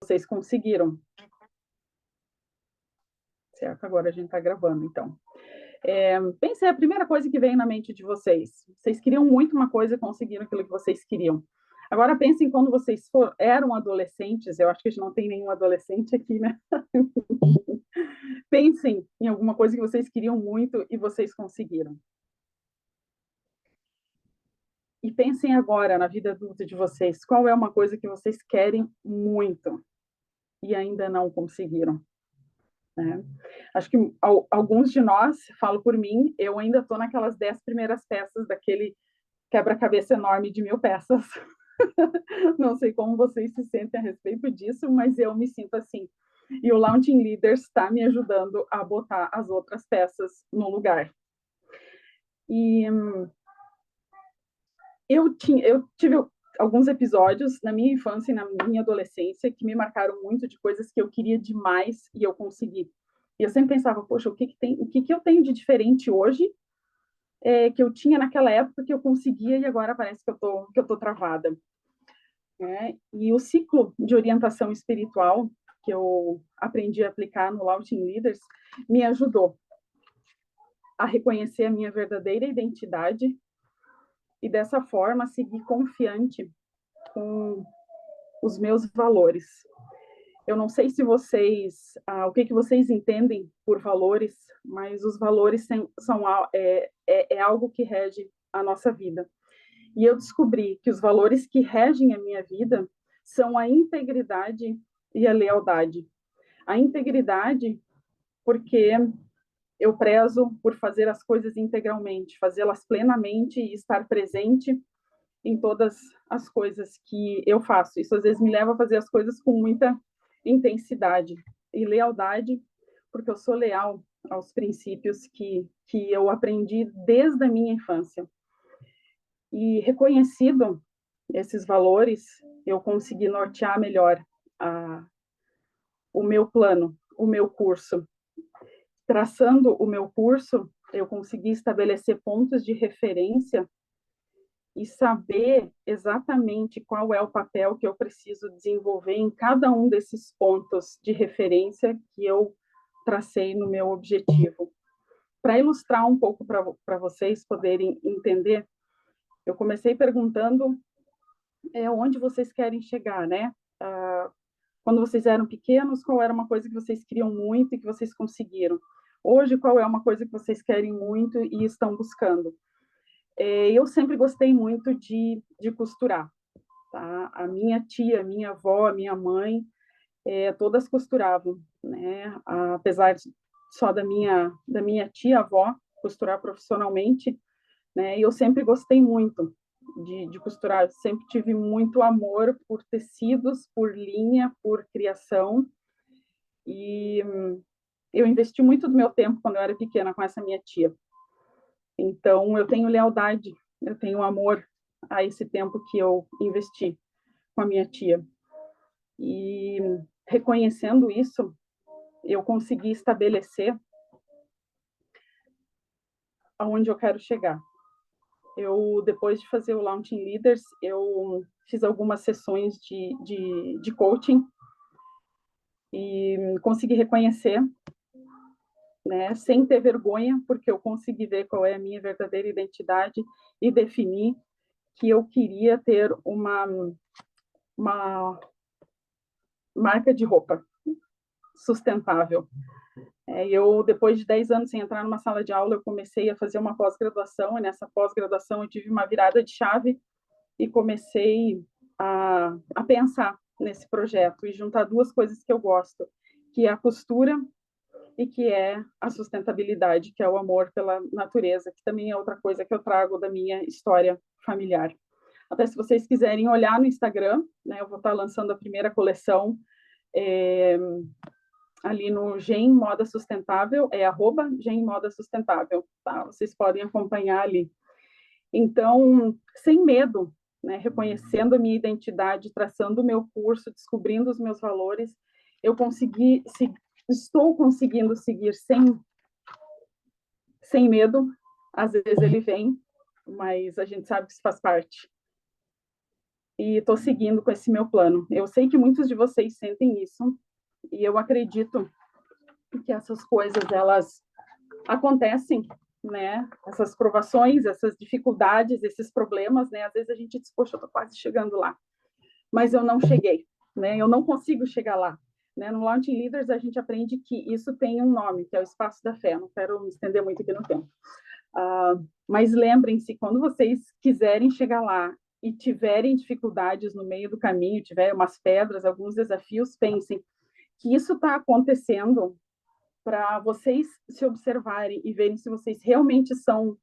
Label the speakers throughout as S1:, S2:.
S1: vocês conseguiram. Certo, agora a gente está gravando, então. Pensem a primeira coisa que vem na mente de vocês. Vocês queriam muito uma coisa e conseguiram aquilo que vocês queriam. Agora pensem quando vocês eram adolescentes, eu acho que a gente não tem nenhum adolescente aqui, né? Pensem em alguma coisa que vocês queriam muito e vocês conseguiram. E pensem agora na vida adulta de vocês, qual é uma coisa que vocês querem muito e ainda não conseguiram, né? Acho que alguns de nós, falo por mim, eu ainda estou naquelas 10 primeiras peças daquele quebra-cabeça enorme de 1000 peças. Não sei como vocês se sentem a respeito disso, mas eu me sinto assim. E o Launching Leaders está me ajudando a botar as outras peças no lugar. E eu tive alguns episódios na minha infância e na minha adolescência que me marcaram muito de coisas que eu queria demais e eu consegui. E eu sempre pensava, poxa, o que eu tenho de diferente hoje que eu tinha naquela época que eu conseguia e agora parece que eu tô travada. E o ciclo de orientação espiritual que eu aprendi a aplicar no Launching Leaders me ajudou a reconhecer a minha verdadeira identidade e dessa forma seguir confiante com os meus valores. Eu não sei se vocês, o que vocês entendem por valores, mas os valores é algo que rege a nossa vida. E eu descobri que os valores que regem a minha vida são a integridade e a lealdade. A integridade, porque eu prezo por fazer as coisas integralmente, fazê-las plenamente e estar presente em todas as coisas que eu faço. Isso às vezes me leva a fazer as coisas com muita intensidade. E lealdade, porque eu sou leal aos princípios que eu aprendi desde a minha infância. E reconhecido esses valores, eu consegui nortear melhor o meu plano, o meu curso. Traçando o meu curso, eu consegui estabelecer pontos de referência e saber exatamente qual é o papel que eu preciso desenvolver em cada um desses pontos de referência que eu tracei no meu objetivo. Para ilustrar um pouco para vocês poderem entender, eu comecei perguntando onde vocês querem chegar, né? Quando vocês eram pequenos, qual era uma coisa que vocês queriam muito e que vocês conseguiram? Hoje, qual é uma coisa que vocês querem muito e estão buscando? Eu sempre gostei muito de costurar. Tá? A minha tia, a minha avó, a minha mãe, todas costuravam, né? Apesar só da minha tia-avó costurar profissionalmente, né? E eu sempre gostei muito de costurar, eu sempre tive muito amor por tecidos, por linha, por criação, e eu investi muito do meu tempo quando eu era pequena com essa minha tia. Então, eu tenho lealdade, eu tenho amor a esse tempo que eu investi com a minha tia. E reconhecendo isso, eu consegui estabelecer aonde eu quero chegar. Depois de fazer o Launching Leaders, eu fiz algumas sessões de coaching e consegui reconhecer, né, sem ter vergonha, porque eu consegui ver qual é a minha verdadeira identidade e definir que eu queria ter uma marca de roupa sustentável. Depois de 10 anos sem entrar numa sala de aula, eu comecei a fazer uma pós-graduação, e nessa pós-graduação eu tive uma virada de chave e comecei a pensar nesse projeto e juntar duas coisas que eu gosto, que é a costura e que é a sustentabilidade, que é o amor pela natureza, que também é outra coisa que eu trago da minha história familiar. Até se vocês quiserem olhar no Instagram, né, eu vou estar lançando a primeira coleção ali no Gen Moda Sustentável, @Gen Moda Sustentável, tá? Vocês podem acompanhar ali. Então, sem medo, né, reconhecendo a minha identidade, traçando o meu curso, descobrindo os meus valores, eu estou conseguindo seguir sem medo. Às vezes ele vem, mas a gente sabe que isso faz parte. e estou seguindo com esse meu plano. Eu sei que muitos de vocês sentem isso, e eu acredito que essas coisas, elas acontecem, né? Essas provações, essas dificuldades, esses problemas, né? Às vezes a gente diz, poxa, eu estou quase chegando lá, mas eu não cheguei, né? Eu não consigo chegar lá. Né? No Launching Leaders, a gente aprende que isso tem um nome, que é o espaço da fé. Não quero me estender muito aqui no tempo. Mas lembrem-se, quando vocês quiserem chegar lá e tiverem dificuldades no meio do caminho, tiverem umas pedras, alguns desafios, pensem que isso está acontecendo para vocês se observarem e verem se vocês realmente são,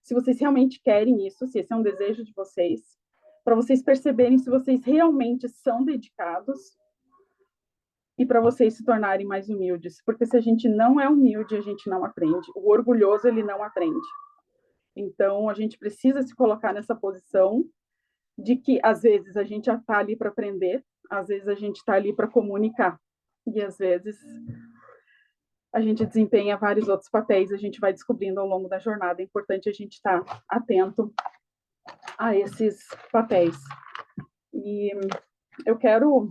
S1: se vocês realmente querem isso, se esse é um desejo de vocês, para vocês perceberem se vocês realmente são dedicados e para vocês se tornarem mais humildes, porque se a gente não é humilde, a gente não aprende. O orgulhoso, ele não aprende. Então, a gente precisa se colocar nessa posição de que, às vezes, a gente já está ali para aprender, às vezes a gente está ali para comunicar, e às vezes a gente desempenha vários outros papéis, a gente vai descobrindo ao longo da jornada. É importante a gente estar atento a esses papéis. E eu quero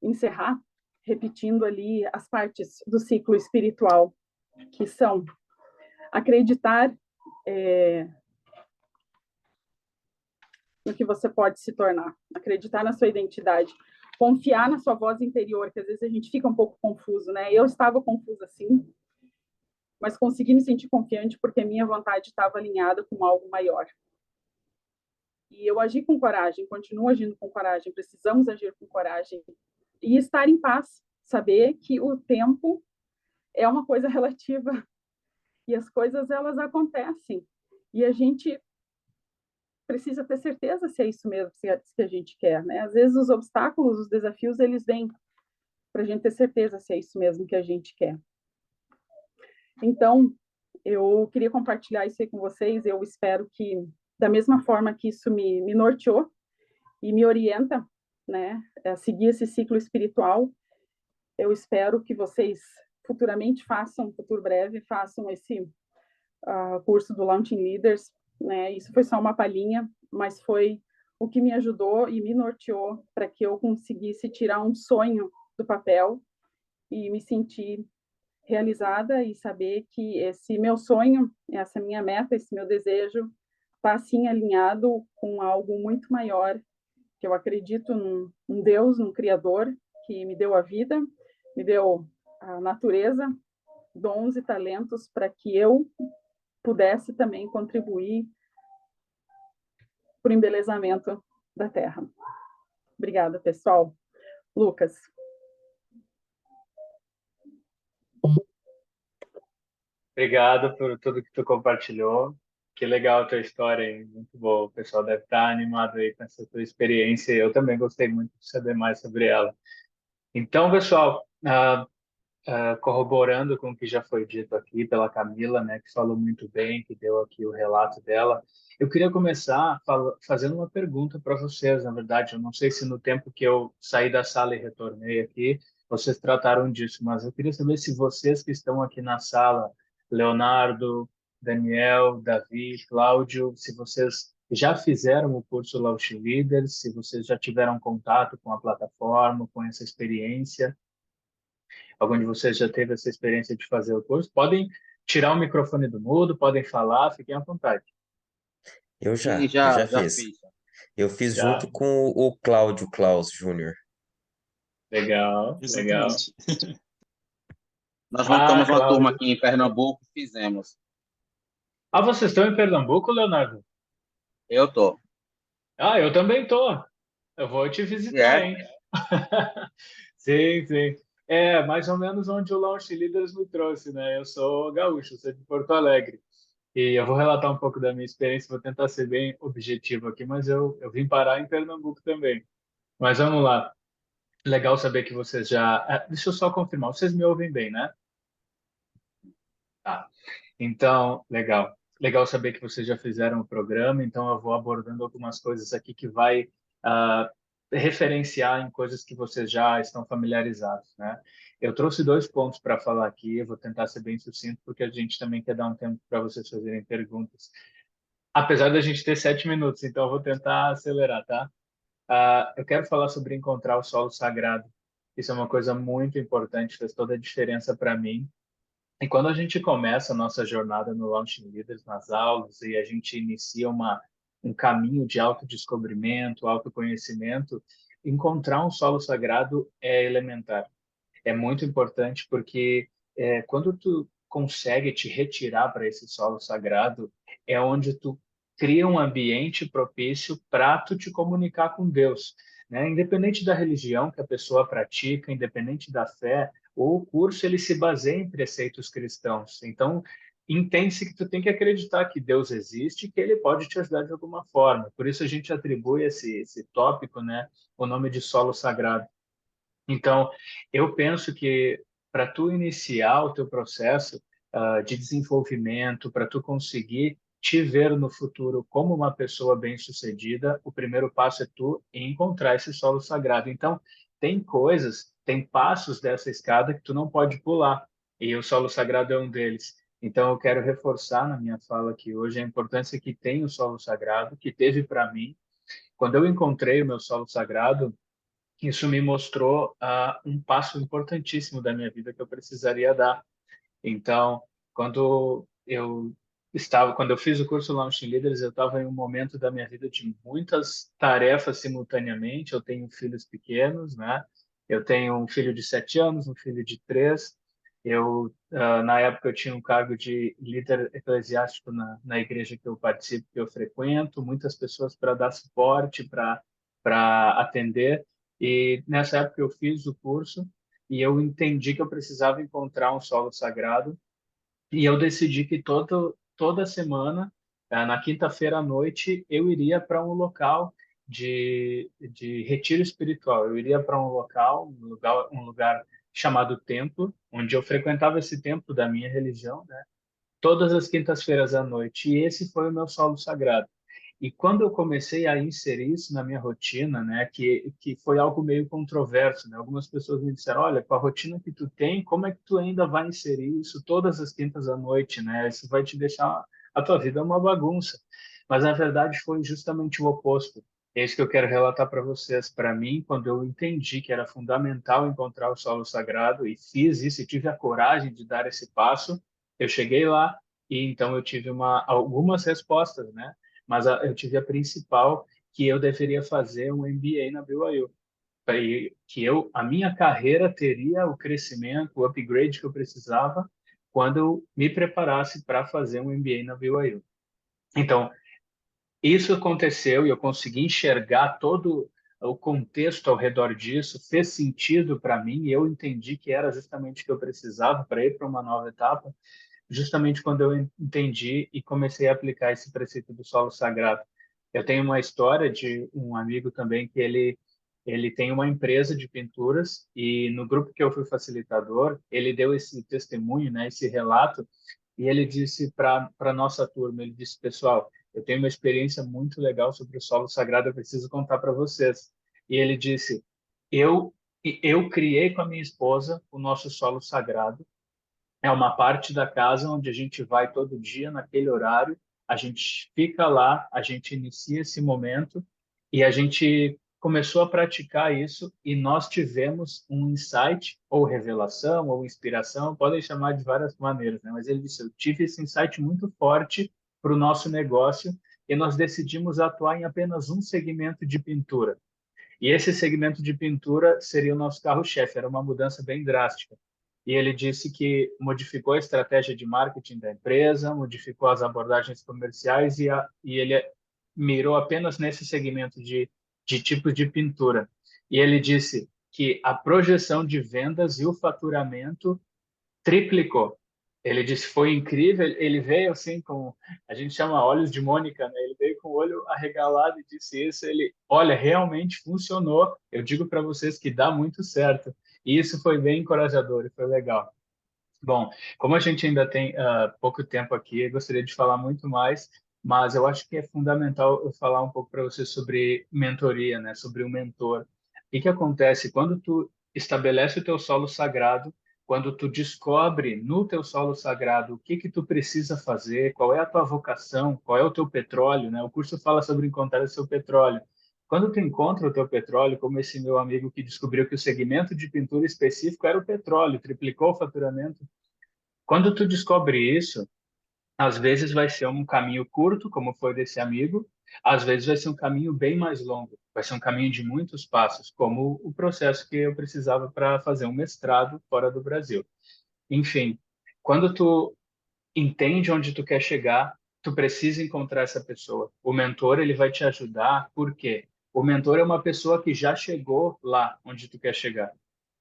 S1: encerrar repetindo ali as partes do ciclo espiritual, que são acreditar no que você pode se tornar, acreditar na sua identidade, confiar na sua voz interior, que às vezes a gente fica um pouco confuso, né? Eu estava confusa assim, mas consegui me sentir confiante porque a minha vontade estava alinhada com algo maior. E eu agi com coragem, continuo agindo com coragem, precisamos agir com coragem e estar em paz, saber que o tempo é uma coisa relativa e as coisas elas acontecem e a gente precisa ter certeza se é isso mesmo que a gente quer, né? Às vezes os obstáculos, os desafios, eles vêm para a gente ter certeza se é isso mesmo que a gente quer. Então, eu queria compartilhar isso aí com vocês. Eu espero que, da mesma forma que isso me norteou e me orienta, né, a seguir esse ciclo espiritual, eu espero que vocês futuramente façam, futuro breve, façam esse curso do Launching Leaders, né? Isso foi só uma palhinha, mas foi o que me ajudou e me norteou para que eu conseguisse tirar um sonho do papel e me sentir realizada e saber que esse meu sonho, essa minha meta, esse meu desejo está assim alinhado com algo muito maior, que eu acredito num Deus, num Criador que me deu a vida, me deu a natureza, dons e talentos para que eu pudesse também contribuir para o embelezamento da Terra. Obrigada, pessoal. Lucas.
S2: Obrigado por tudo que tu compartilhou. Que legal a tua história, hein? Muito boa. O pessoal deve estar animado aí com essa tua experiência. Eu também gostei muito de saber mais sobre ela. Então, pessoal, corroborando com o que já foi dito aqui pela Camila, né, que falou muito bem, que deu aqui o relato dela, eu queria começar fazendo uma pergunta para vocês. Na verdade, eu não sei se no tempo que eu saí da sala e retornei aqui, vocês trataram disso, mas eu queria saber se vocês que estão aqui na sala, Leonardo, Daniel, Davi, Cláudio, se vocês já fizeram o curso Launch Leaders, se vocês já tiveram contato com a plataforma, com essa experiência. Algum de vocês já teve essa experiência de fazer o curso? Podem tirar o microfone do mudo, podem falar, fiquem à vontade.
S3: Sim,
S4: Eu já
S3: já
S4: fiz.
S3: fiz. Eu fiz
S2: Já?
S3: junto com o Cláudio Klaus Júnior.
S2: Legal, legal.
S4: Exatamente. Nós
S2: Ah,
S4: montamos uma turma
S2: Cláudio.
S4: aqui em Pernambuco e fizemos.
S2: Ah, vocês estão em Pernambuco, Leonardo?
S4: Eu tô.
S2: Ah, eu também tô. Eu vou te
S4: E
S2: visitar,
S4: é?
S2: hein? Sim, sim. É, mais ou menos onde o Launch Leaders me trouxe, né? Eu sou gaúcho, sou de Porto Alegre. E eu vou relatar um pouco da minha experiência, vou tentar ser bem objetivo aqui, mas eu vim parar em Pernambuco também. Mas vamos lá. Legal saber que vocês já. Deixa eu só confirmar, vocês me ouvem bem, né? Tá. Então, legal. Legal saber que vocês já fizeram o programa, então eu vou abordando algumas coisas aqui que vai ah, referenciar em coisas que vocês já estão familiarizados, né? Eu trouxe dois pontos para falar aqui, eu vou tentar ser bem sucinto, porque a gente também quer dar um tempo para vocês fazerem perguntas. apesar da gente ter 7 minutos, então eu vou tentar acelerar, tá? Eu quero falar sobre encontrar o solo sagrado. Isso é uma coisa muito importante, fez toda a diferença para mim. E quando a gente começa a nossa jornada no Launching Leaders, nas aulas, e a gente inicia um caminho de autodescobrimento, autoconhecimento, encontrar um solo sagrado é elementar. É muito importante porque quando tu consegue te retirar para esse solo sagrado, é onde tu cria um ambiente propício para tu te comunicar com Deus, né? Independente da religião que a pessoa pratica, independente da fé, o curso ele se baseia em preceitos cristãos. Então, entende-se que tu tem que acreditar que Deus existe e que ele pode te ajudar de alguma forma. Por isso a gente atribui esse tópico, né, o nome de solo sagrado. Então, eu penso que para tu iniciar o teu processo de desenvolvimento, para tu conseguir te ver no futuro como uma pessoa bem-sucedida, o primeiro passo é tu encontrar esse solo sagrado. Então, tem coisas, tem passos dessa escada que tu não pode pular, e o solo sagrado é um deles. Então, eu quero reforçar na minha fala aqui hoje a importância que tem o solo sagrado, que teve para mim. Quando eu encontrei o meu solo sagrado, isso me mostrou um passo importantíssimo da minha vida que eu precisaria dar. Então, quando eu fiz o curso Launching Leaders, eu estava em um momento da minha vida de muitas tarefas simultaneamente. Eu tenho filhos pequenos, né? Eu tenho um filho de 7 anos, um filho de 3. Na época, eu tinha um cargo de líder eclesiástico na igreja que eu participo, que eu frequento, muitas pessoas para dar suporte, para atender. E nessa época eu fiz o curso e eu entendi que eu precisava encontrar um solo sagrado e eu decidi que toda semana, na quinta-feira à noite, eu iria para um local de retiro espiritual. Eu iria para um lugar chamado templo, onde eu frequentava esse templo da minha religião, né? Todas as quintas-feiras à noite. E esse foi o meu solo sagrado. E quando eu comecei a inserir isso na minha rotina, né, que foi algo meio controverso, né? Algumas pessoas me disseram, olha, com a rotina que tu tem, como é que tu ainda vai inserir isso todas as quintas à noite, né? Isso vai te deixar a tua vida uma bagunça. Mas na verdade foi justamente o oposto. É isso que eu quero relatar para vocês. Para mim, quando eu entendi que era fundamental encontrar o solo sagrado e fiz isso e tive a coragem de dar esse passo, eu cheguei lá e então eu tive algumas respostas, né? Mas eu tive a principal, que eu deveria fazer um MBA na BYU, a minha carreira teria o crescimento, o upgrade que eu precisava quando eu me preparasse para fazer um MBA na BYU. Então, isso aconteceu e eu consegui enxergar todo o contexto ao redor disso, fez sentido para mim e eu entendi que era justamente o que eu precisava para ir para uma nova etapa, justamente quando eu entendi e comecei a aplicar esse preceito do solo sagrado. Eu tenho uma história de um amigo também que ele tem uma empresa de pinturas e no grupo que eu fui facilitador, ele deu esse testemunho, né, esse relato, e ele disse para nossa turma, ele disse, pessoal, eu tenho uma experiência muito legal sobre o solo sagrado, eu preciso contar para vocês. E ele disse, eu eu criei com a minha esposa o nosso solo sagrado, é uma parte da casa onde a gente vai todo dia naquele horário, a gente fica lá, a gente inicia esse momento e a gente começou a praticar isso e nós tivemos um insight ou revelação ou inspiração, podem chamar de várias maneiras, né? Mas ele disse, eu tive esse insight muito forte para o nosso negócio e nós decidimos atuar em apenas um segmento de pintura. E esse segmento de pintura seria o nosso carro-chefe, era uma mudança bem drástica. E ele disse que modificou a estratégia de marketing da empresa, modificou as abordagens comerciais e ele mirou apenas nesse segmento de tipos de pintura. E ele disse que a projeção de vendas e o faturamento triplicou. Ele disse foi incrível. Ele veio assim com, a gente chama olhos de Mônica, né? Ele veio com o olho arregalado e disse isso. Ele, olha, realmente funcionou. Eu digo para vocês que dá muito certo. E isso foi bem encorajador e foi legal. Bom, como a gente ainda tem pouco tempo aqui, eu gostaria de falar muito mais, mas eu acho que é fundamental eu falar um pouco para você sobre mentoria, né? Sobre o mentor. O que que acontece quando tu estabelece o teu solo sagrado? quando tu descobre no teu solo sagrado o que que tu precisa fazer, qual é a tua vocação, qual é o teu petróleo, né? O curso fala sobre encontrar o seu petróleo. Quando tu encontra o teu petróleo, como esse meu amigo que descobriu que o segmento de pintura específico era o petróleo, triplicou o faturamento. Quando tu descobre isso, às vezes vai ser um caminho curto, como foi desse amigo, às vezes vai ser um caminho bem mais longo, vai ser um caminho de muitos passos, como o processo que eu precisava para fazer um mestrado fora do Brasil. Enfim, quando tu entende onde tu quer chegar, tu precisa encontrar essa pessoa. O mentor, ele vai te ajudar, por quê? O mentor é uma pessoa que já chegou lá onde tu quer chegar.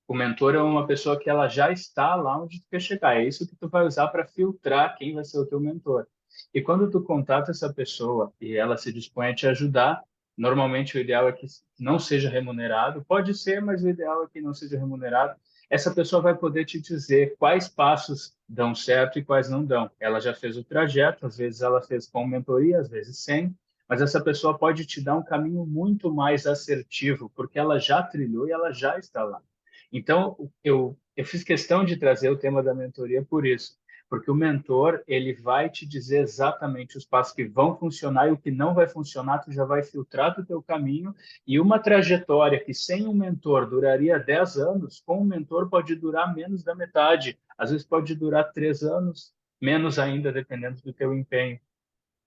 S2: O mentor é uma pessoa que ela já está lá onde tu quer chegar. É isso que tu vai usar para filtrar quem vai ser o teu mentor. E quando tu contata essa pessoa e ela se dispõe a te ajudar, normalmente o ideal é que não seja remunerado. Pode ser, mas o ideal é que não seja remunerado. Essa pessoa vai poder te dizer quais passos dão certo e quais não dão. Ela já fez o trajeto, às vezes ela fez com mentoria, às vezes sem, mas essa pessoa pode te dar um caminho muito mais assertivo, porque ela já trilhou e ela já está lá. Então, eu fiz questão de trazer o tema da mentoria por isso, porque o mentor, ele vai te dizer exatamente os passos que vão funcionar e o que não vai funcionar, tu já vai filtrar do teu caminho, e uma trajetória que sem um mentor duraria 10 anos, com um mentor pode durar menos da metade, às vezes pode durar 3 anos, menos ainda, dependendo do teu empenho.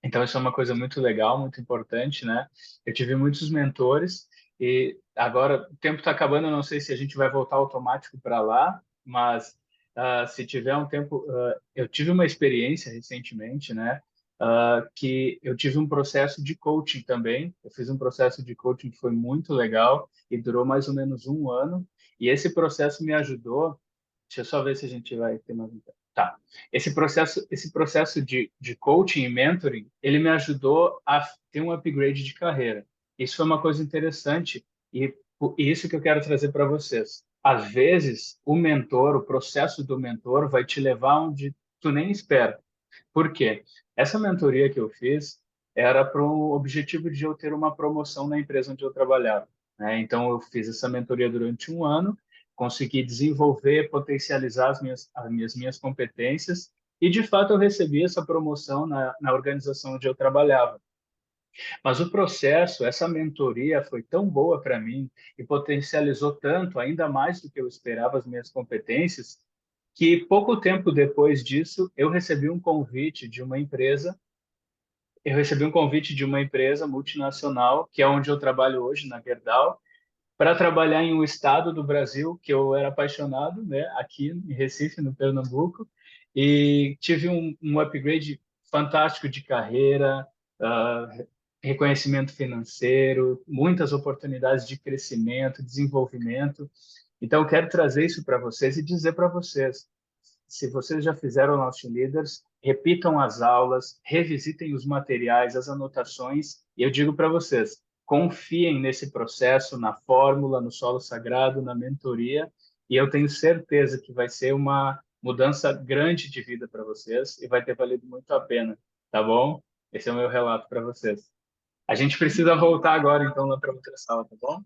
S2: Então, isso é uma coisa muito legal, muito importante, né? Eu tive muitos mentores e agora o tempo está acabando, eu não sei se a gente vai voltar automático para lá, mas se tiver um tempo, eu tive uma experiência recentemente, né? Que eu tive um processo de coaching também. Eu fiz um processo de coaching que foi muito legal e durou mais ou menos um ano. E esse processo me ajudou. Deixa eu só ver se a gente vai ter mais. Tá. Esse processo de coaching e mentoring, ele me ajudou a ter um upgrade de carreira. Isso foi uma coisa interessante e isso que eu quero trazer para vocês. Às vezes, o mentor, o processo do mentor vai te levar onde tu nem espera. Por quê? Essa mentoria que eu fiz era para o objetivo de eu ter uma promoção na empresa onde eu trabalhava, né? Então, eu fiz essa mentoria durante um ano, consegui desenvolver, potencializar as minhas competências e, de fato, eu recebi essa promoção na organização onde eu trabalhava. Mas o processo, essa mentoria foi tão boa para mim e potencializou tanto, ainda mais do que eu esperava, as minhas competências, que pouco tempo depois disso, eu recebi um convite de uma empresa multinacional, que é onde eu trabalho hoje, na Gerdau, para trabalhar em um estado do Brasil que eu era apaixonado, né, aqui em Recife, no Pernambuco, e tive um upgrade fantástico de carreira, ah, reconhecimento financeiro, muitas oportunidades de crescimento, desenvolvimento. Então, eu quero trazer isso para vocês e dizer para vocês, se vocês já fizeram Launch Leaders, repitam as aulas, revisitem os materiais, as anotações, e eu digo para vocês, confiem nesse processo, na fórmula, no solo sagrado, na mentoria, e eu tenho certeza que vai ser uma mudança grande de vida para vocês e vai ter valido muito a pena, tá bom? Esse é o meu relato para vocês. A gente precisa voltar agora, então, lá para outra sala, tá bom?